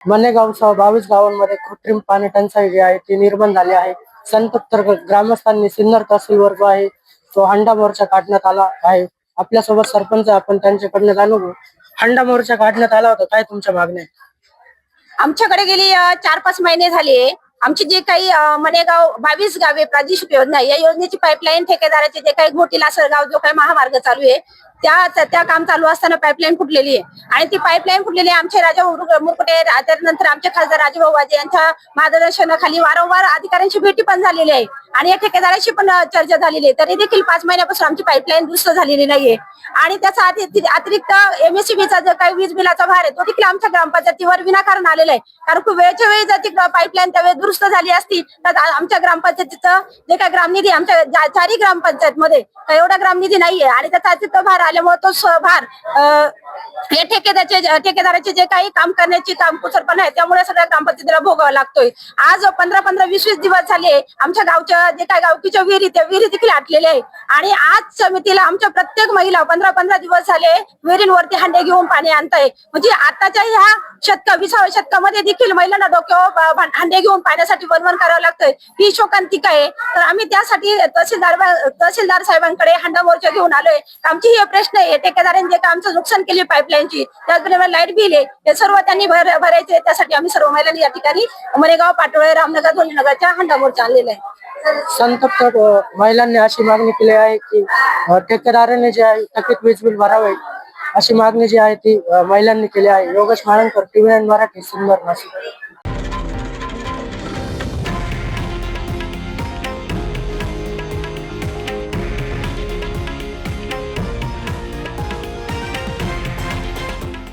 मनेगावसह 22 गावांमध्ये कृत्रिम पाणी टंचाई जी आहे ती निर्माण झाली आहे. संतप्त ग्रामस्थांनी सिन्नर तहसीलवर जो आहे तो हंडा मोर्चा काढण्यात आला आहे. आपल्यासोबत सरपंच आपण त्यांच्याकडनं जाणून घेऊ. हंडा मोर्चा काढण्यात आला होता, काय तुमच्या मागण्या? आमच्याकडे गेली 4-5 महिने झाले. आमची जे काही मनेगाव 22 गावे प्रादेशिक योजना आहे, या योजनेची पाईपलाईन ठेकेदाराचे जे काही घोटी लासलगाव जो काही महामार्ग चालू आहे त्या काम चालू असताना पाईपलाईन फुटलेली आहे आणि ती पाईपलाईन फुटलेली आहे. आमचे राजा मुरकुटे त्यानंतर आमचे खासदार राजभाऊ वाजे यांच्या मार्गदर्शनाखाली वारंवार अधिकाऱ्यांची भेटी पण झालेली आहे आणि या ठेकेदाराशी पण चर्चा झालेली आहे. तरी देखील 5 महिन्यापासून आमची पाईपलाईन दुरुस्त झालेली नाहीये आणि त्याचा अतिरिक्त MSCBचा जो काही वीज बिलाचा भार आहे तो देखील आमच्या ग्रामपंचायतीवर विनाकारण आलेला आहे. कारण खूप वेळच्या वेळी जर ती पाईपलाईन त्यावेळी दुरुस्त झाली असती तर आमच्या ग्रामपंचायतीचं जे काही ग्रामनिधी आमच्या 4 ग्रामपंचायतमध्ये एवढा ग्रामनिधी नाहीये आणि त्याचा अतिरिक्त भार आल्यामुळे तो भार हे ठेकेदाराचे जे काही काम करण्याची कामकुसरपणा आहे त्यामुळे सगळ्या ग्रामपंचायतीला भोगावा लागतोय. आज 15-20 दिवस झाले आमच्या गावच्या जे काही गावकीच्या विहिरी त्या विहिरी देखील आटलेल्या आहे आणि आज समितीला आमच्या प्रत्येक महिला 15-15 दिवस झाले विहिरींवरती हांडे घेऊन पाणी आणताय. म्हणजे आताच्या ह्या 20व्या शतकामध्ये देखील महिलांना डोक्यावर हांडे घेऊन पाण्यासाठी वणवण करावं लागतंय. ही शोकांतिका आहे. तर आम्ही त्यासाठी तहसीलदार साहेबांकडे हंडा मोर्चा घेऊन आलोय. आमची हे प्रश्न आहे, ठेकेदारांनी जे काय आमचं नुकसान केले पाईपलाईनची, त्याचबरोबर लाईट बिल आहे हे सर्व त्यांनी भरायचे. त्यासाठी आम्ही सर्व महिलांनी या ठिकाणी मनेगाव, पाटोळे, रामनगर, धोलीनगरच्या हंडा मोर्चा आणलेला आहे. संतप्त महिलांनी अशी मागणी केली आहे की ठेकेदाराने जे आहे थकीत वीज बिल भरावे, अशी मागणी जी आहे ती महिलांनी केली आहे. योगेश माळंकर, TV9 मराठी, सिन्नर, नाशिक.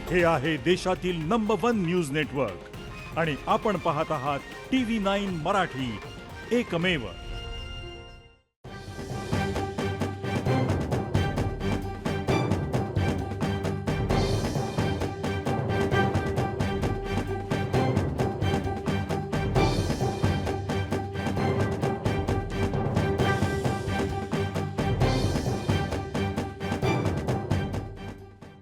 हे आहे देशातील नंबर 1 न्यूज नेटवर्क आणि आपण पाहत आहात TV9 मराठी, एकमेव.